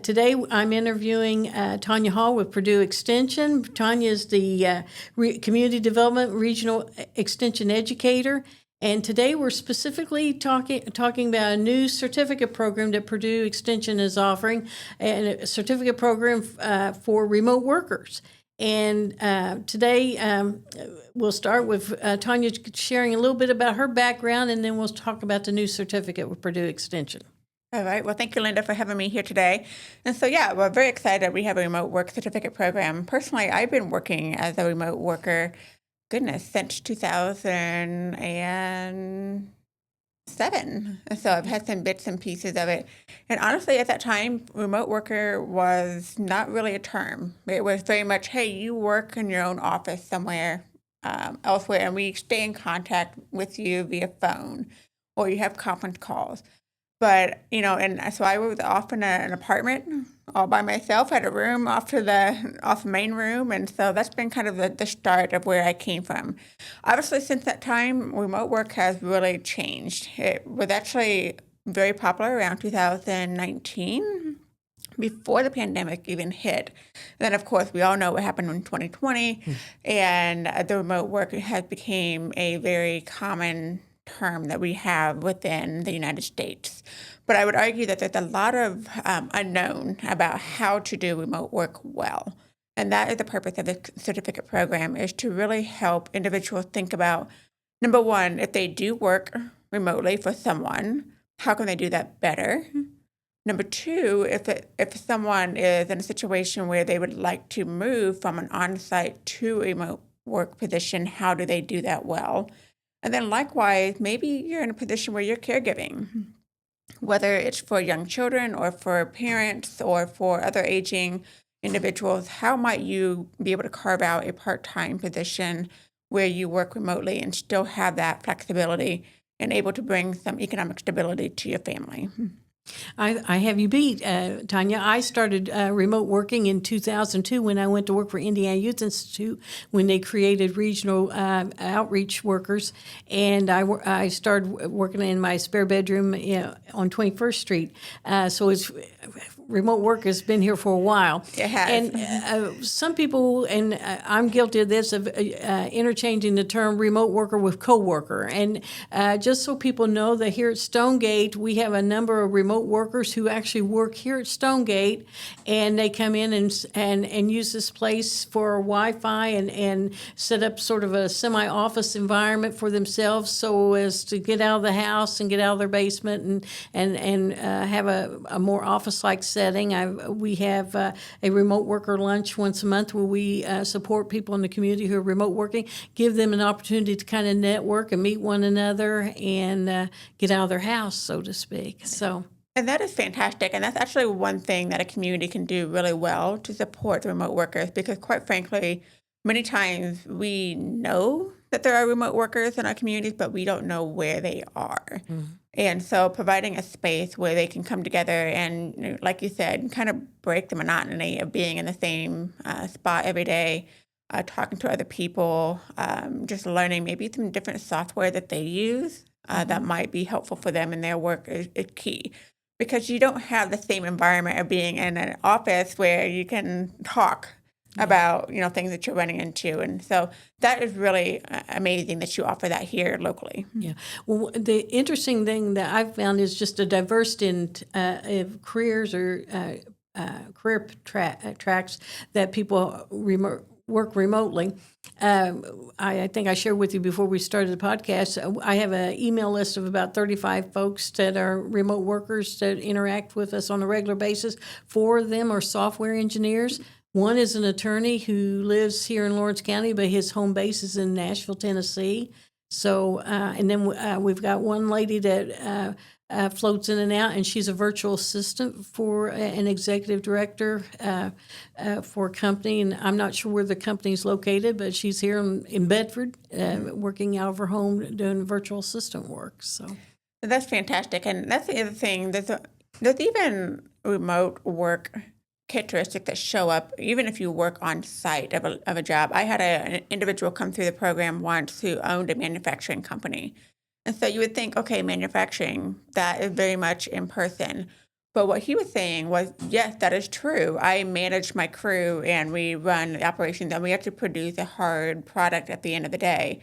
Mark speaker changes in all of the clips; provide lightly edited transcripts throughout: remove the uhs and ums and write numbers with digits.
Speaker 1: Today I'm interviewing Tanya Hall with Purdue Extension. Tanya is the Community Development Regional Extension Educator. And today we're specifically talking about a new certificate program that Purdue Extension is offering, and a certificate program for remote workers. And today we'll start with Tanya sharing a little bit about her background, and then we'll talk about the new certificate with Purdue Extension.
Speaker 2: All right. Well, thank you, Linda, for having me here today. And so, we're very excited. We have a remote work certificate program. Personally, I've been working as a remote worker, since 2007. And so I've had some bits and pieces of it. And honestly, at that time, remote worker was not really a term. It was very much, hey, you work in your own office somewhere elsewhere, and we stay in contact with you via phone, or you have conference calls. But, and so I was off in an apartment all by myself, had a room off the main room. And so that's been kind of the start of where I came from. Obviously, since that time, remote work has really changed. It was actually very popular around 2019, before the pandemic even hit. Then, of course, we all know what happened in 2020, and the remote work has became a very common term that we have within the United States. But I would argue that there's a lot of unknown about how to do remote work well. And that is the purpose of the certificate program, is to really help individuals think about, number one, if they do work remotely for someone, how can they do that better? Number two, if someone is in a situation where they would like to move from an on-site to a remote work position, how do they do that well? And then likewise, maybe you're in a position where you're caregiving, whether it's for young children or for parents or for other aging individuals. How might you be able to carve out a part-time position where you work remotely and still have that flexibility and able to bring some economic stability to your family?
Speaker 1: I have you beat, Tanya. I started remote working in 2002 when I went to work for Indiana Youth Institute when they created regional outreach workers, and I started working in my spare bedroom on 21st Street. So it's remote work has been here for a while.
Speaker 2: It has.
Speaker 1: And some people, and I'm guilty of this, of interchanging the term remote worker with coworker. And just so people know that here at Stonegate, we have a number of remote workers who actually work here at Stonegate, and they come in and use this place for Wi-Fi and set up sort of a semi-office environment for themselves, so as to get out of the house and get out of their basement and have a more office-like setting. We have a remote worker lunch once a month where we support people in the community who are remote working, give them an opportunity to kind of network and meet one another and get out of their house, so to speak.
Speaker 2: And that is fantastic. And that's actually one thing that a community can do really well to support the remote workers, because quite frankly, many times we know that there are remote workers in our communities, but we don't know where they are. Mm-hmm. And so providing a space where they can come together and, like you said, kind of break the monotony of being in the same spot every day, talking to other people, just learning maybe some different software that they use that might be helpful for them in their work is key. Because you don't have the same environment of being in an office where you can talk about, things that you're running into. And so that is really amazing that you offer that here locally.
Speaker 1: Yeah. Well, the interesting thing that I've found is just a diversity in careers or career tracks that people work remotely. I think I shared with you before we started the podcast, I have an email list of about 35 folks that are remote workers that interact with us on a regular basis. 4 of them are software engineers. One is an attorney who lives here in Lawrence County, but his home base is in Nashville, Tennessee. So, and then we've got one lady that floats in and out, and she's a virtual assistant for an executive director for a company. And I'm not sure where the company's located, but she's here in Bedford, working out of her home doing virtual assistant work. So
Speaker 2: that's fantastic, and that's the other thing. There's even remote work characteristics that show up even if you work on site of a job. I had an individual come through the program once who owned a manufacturing company. And so you would think, okay, manufacturing, that is very much in person. But what he was saying was, yes, that is true. I manage my crew and we run the operations and we have to produce a hard product at the end of the day.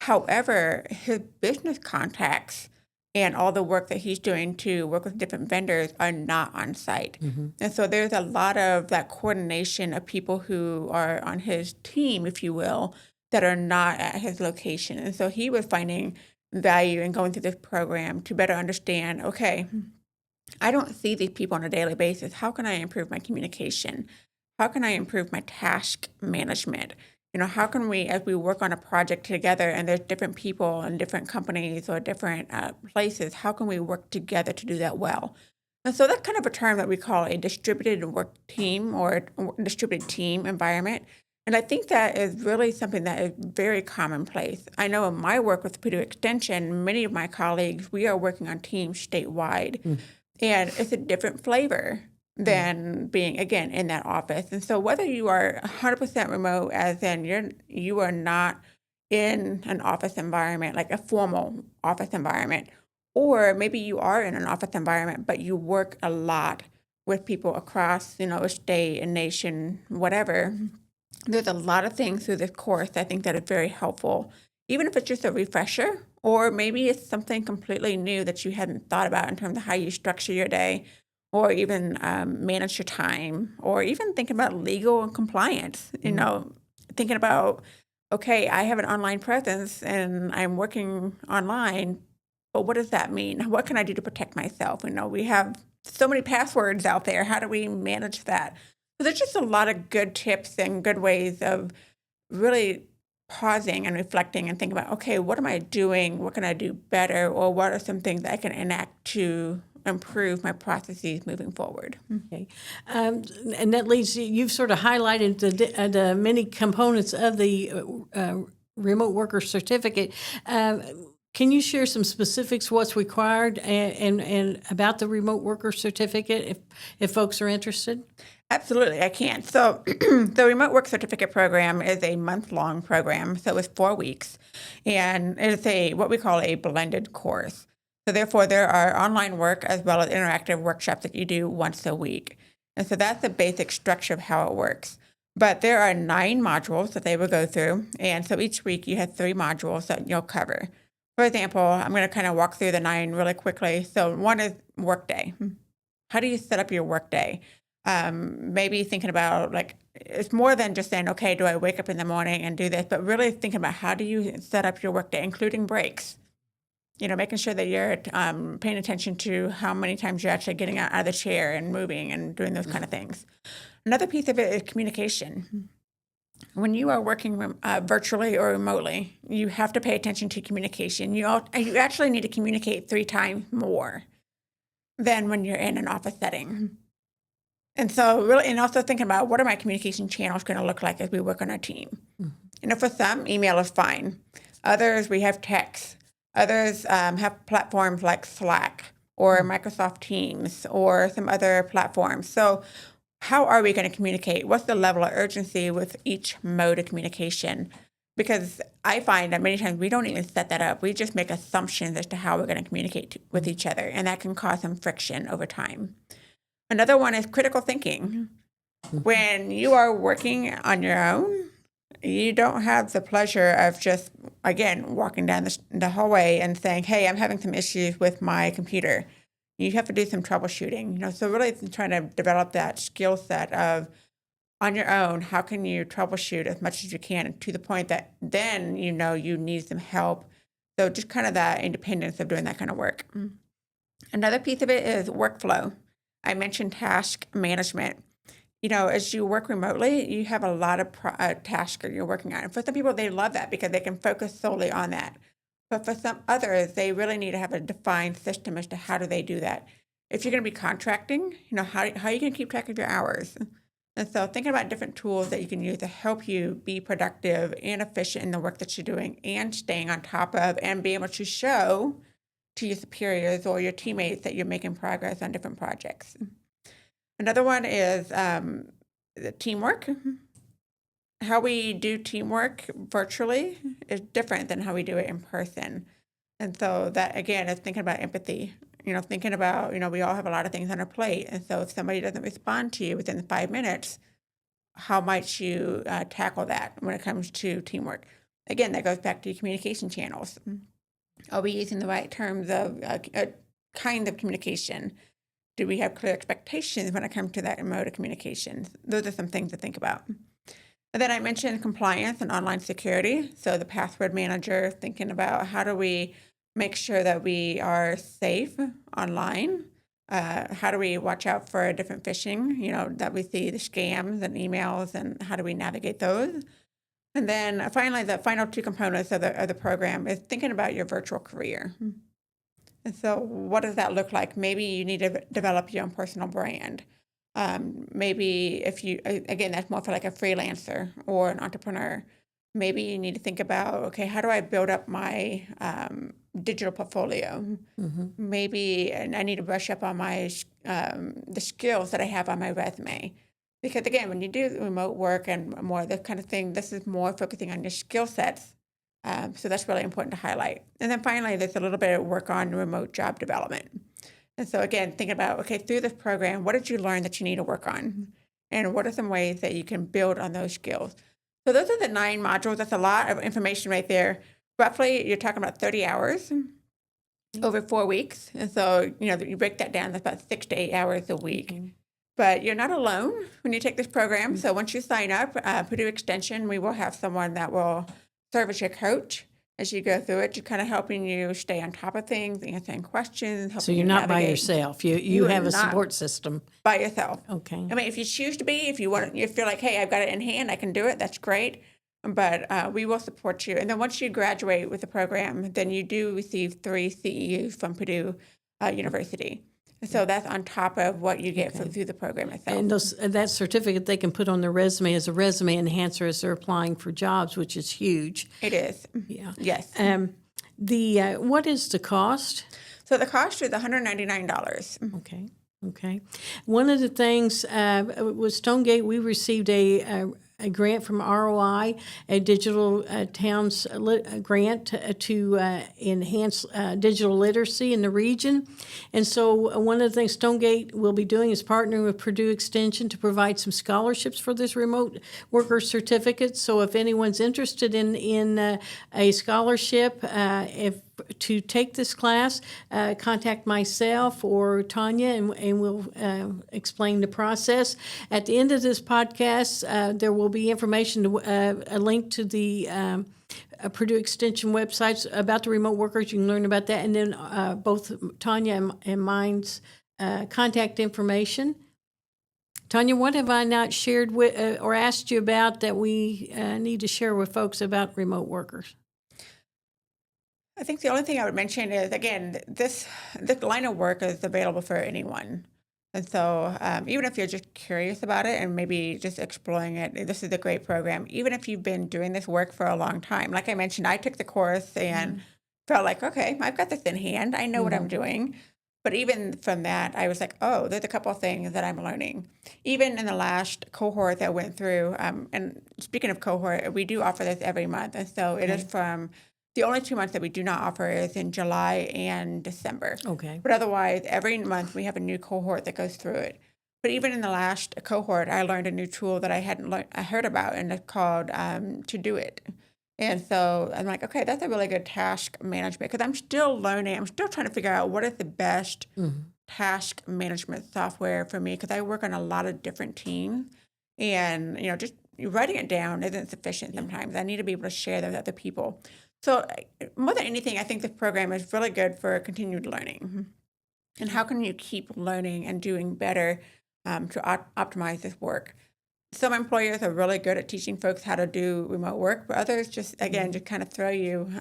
Speaker 2: However, his business contacts and all the work that he's doing to work with different vendors are not on site. And so there's a lot of that coordination of people who are on his team, if you will, that are not at his location. And so he was finding value in going through this program to better understand, okay, I don't see these people on a daily basis. How can I improve my communication? How can I improve my task management? How can we, as we work on a project together and there's different people and different companies or different places, how can we work together to do that well? And so that's kind of a term that we call a distributed work team or distributed team environment. And I think that is really something that is very commonplace. I know in my work with Purdue Extension, many of my colleagues, we are working on teams statewide. And it's a different flavor than being, again, in that office. And so whether you are 100% remote, as in you are not in an office environment, like a formal office environment, or maybe you are in an office environment, but you work a lot with people across, a state, a nation, whatever. There's a lot of things through this course I think that are very helpful, even if it's just a refresher, or maybe it's something completely new that you hadn't thought about in terms of how you structure your day, or even manage your time, or even think about legal and compliance, thinking about, okay, I have an online presence and I'm working online, but what does that mean? What can I do to protect myself? We have so many passwords out there. How do we manage that? So there's just a lot of good tips and good ways of really pausing and reflecting and thinking about, okay, what am I doing? What can I do better? Or what are some things that I can enact to improve my processes moving forward?
Speaker 1: Okay. And that leads you've sort of highlighted the many components of the remote worker certificate. Can you share some specifics, what's required and about the remote worker certificate if folks are interested?
Speaker 2: Absolutely, I can. So the Remote Work Certificate Program is a month-long program, so it's 4 weeks, and it's what we call a blended course. So therefore, there are online work as well as interactive workshops that you do once a week. And so that's the basic structure of how it works. But there are 9 modules that they will go through, and so each week you have 3 modules that you'll cover. For example, I'm going to kind of walk through the 9 really quickly. So one is workday. How do you set up your workday? Maybe thinking about it's more than just saying, okay, do I wake up in the morning and do this, but really thinking about how do you set up your workday, including breaks, making sure that you're paying attention to how many times you're actually getting out of the chair and moving and doing those kind of things. Another piece of it is communication. When you are working virtually or remotely, you have to pay attention to communication. You actually need to communicate 3 times more than when you're in an office setting. And so really, and also thinking about what are my communication channels going to look like as we work on our team. For some, email is fine. Others, we have text. Others have platforms like Slack or Microsoft Teams or some other platforms. So how are we going to communicate? What's the level of urgency with each mode of communication? Because I find that many times we don't even set that up. We just make assumptions as to how we're going to communicate with each other, and that can cause some friction over time. Another one is critical thinking. When you are working on your own, you don't have the pleasure of just, again, walking down the hallway and saying, hey, I'm having some issues with my computer. You have to do some troubleshooting. So really trying to develop that skill set of, on your own, how can you troubleshoot as much as you can to the point that then you need some help. So just kind of that independence of doing that kind of work. Another piece of it is workflow. I mentioned task management. As you work remotely, you have a lot of tasks that you're working on. And for some people, they love that because they can focus solely on that. But for some others, they really need to have a defined system as to how do they do that. If you're going to be contracting, how are you going to keep track of your hours? And so thinking about different tools that you can use to help you be productive and efficient in the work that you're doing and staying on top of and be able to show to your superiors or your teammates that you're making progress on different projects. Another one is the teamwork. How we do teamwork virtually is different than how we do it in person. And so that, again, is thinking about empathy. thinking about, we all have a lot of things on our plate. And so if somebody doesn't respond to you within 5 minutes, how might you tackle that when it comes to teamwork? Again, that goes back to your communication channels. Are we using the right terms of kind of communication? Do we have clear expectations when it comes to that mode of communication? Those are some things to think about. And then I mentioned compliance and online security. So the password manager, thinking about how do we make sure that we are safe online? How do we watch out for different phishing, that we see the scams and emails, and how do we navigate those? And then finally, the final two components of the program is thinking about your virtual career. And so what does that look like? Maybe you need to develop your own personal brand. Maybe if you, again, that's more for like a freelancer or an entrepreneur. Maybe you need to think about, okay, how do I build up my digital portfolio? Maybe I need to brush up on my the skills that I have on my resume. Because again, when you do remote work and more of this kind of thing, this is more focusing on your skill sets. So that's really important to highlight. And then finally, there's a little bit of work on remote job development. And so again, thinking about, okay, through this program, what did you learn that you need to work on? And what are some ways that you can build on those skills? So those are the 9 modules. That's a lot of information right there. Roughly, you're talking about 30 hours over 4 weeks. And so, you break that down, that's about 6 to 8 hours a week. But you're not alone when you take this program. So once you sign up, Purdue Extension, we will have someone that will serve as your coach as you go through it, to kind of helping you stay on top of things, answering questions.
Speaker 1: So you're not by yourself. You have a support system.
Speaker 2: By yourself.
Speaker 1: Okay.
Speaker 2: I mean, if you choose to be, if you feel like, hey, I've got it in hand, I can do it, that's great. But we will support you. And then once you graduate with the program, then you do receive 3 CEUs from Purdue University. So that's on top of what you get through the program itself.
Speaker 1: And that certificate they can put on their resume as a resume enhancer as they're applying for jobs, which is huge.
Speaker 2: It is.
Speaker 1: Yeah.
Speaker 2: Yes.
Speaker 1: What is the cost?
Speaker 2: So the cost is $199.
Speaker 1: Okay. One of the things with Stonegate, we received a grant from ROI, a digital towns grant to enhance digital literacy in the region. And so one of the things Stonegate will be doing is partnering with Purdue Extension to provide some scholarships for this remote worker certificate. So if anyone's interested in a scholarship, to take this class, contact myself or Tanya, and we'll explain the process. At the end of this podcast, there will be information, a link to the Purdue Extension websites about the remote workers. You can learn about that, and then both Tanya and mine's contact information. Tanya, what have I not shared with or asked you about that we need to share with folks about remote workers?
Speaker 2: I think the only thing I would mention is, again, this line of work is available for anyone. And so even if you're just curious about it and maybe just exploring it, this is a great program. Even if you've been doing this work for a long time. Like I mentioned, I took the course and felt like, okay, I've got this in hand. I know what I'm doing. But even from that, I was like, oh, there's a couple of things that I'm learning. Even in the last cohort that I went through, and speaking of cohort, we do offer this every month. And so it is from... The only 2 months that we do not offer is in July and December. Okay. But otherwise, every month we have a new cohort that goes through it. But even in the last cohort, I learned a new tool that I hadn't heard about, and it's called To Do It. And so I'm like, okay, that's a really good task management, because I'm still learning. I'm still trying to figure out what is the best task management software for me, because I work on a lot of different teams. And, just writing it down isn't sufficient sometimes. I need to be able to share that with other people. So more than anything, I think this program is really good for continued learning. And how can you keep learning and doing better to optimize this work? Some employers are really good at teaching folks how to do remote work, but others just kind of throw you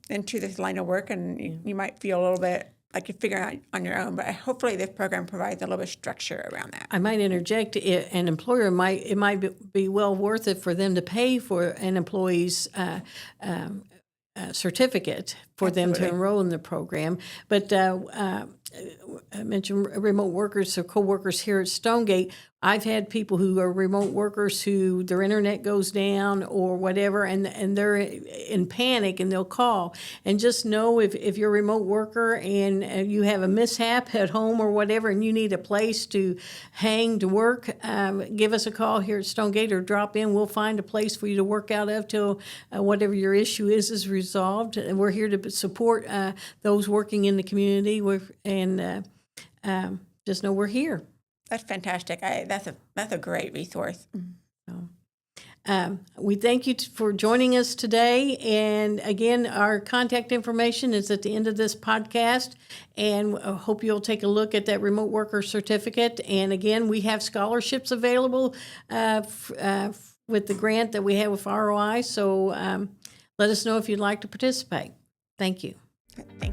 Speaker 2: into this line of work, and you might feel a little bit like you're figuring out on your own. But hopefully this program provides a little bit of structure around that.
Speaker 1: I might interject, an employer might be well worth it for them to pay for an employee's certificate for them to enroll in the program. But mentioned remote workers or co-workers here at Stonegate. I've had people who are remote workers who their internet goes down or whatever, and they're in panic, and they'll call. And just know if you're a remote worker and you have a mishap at home or whatever, and you need a place to hang to work, give us a call here at Stonegate or drop in. We'll find a place for you to work out of till whatever your issue is resolved. And we're here to support those working in the community. Just know we're here.
Speaker 2: That's fantastic. That's a great resource.
Speaker 1: We thank you for joining us today. And again, our contact information is at the end of this podcast. And I hope you'll take a look at that remote worker certificate. And again, we have scholarships available with the grant that we have with ROI. So let us know if you'd like to participate. Thank you.
Speaker 2: Thank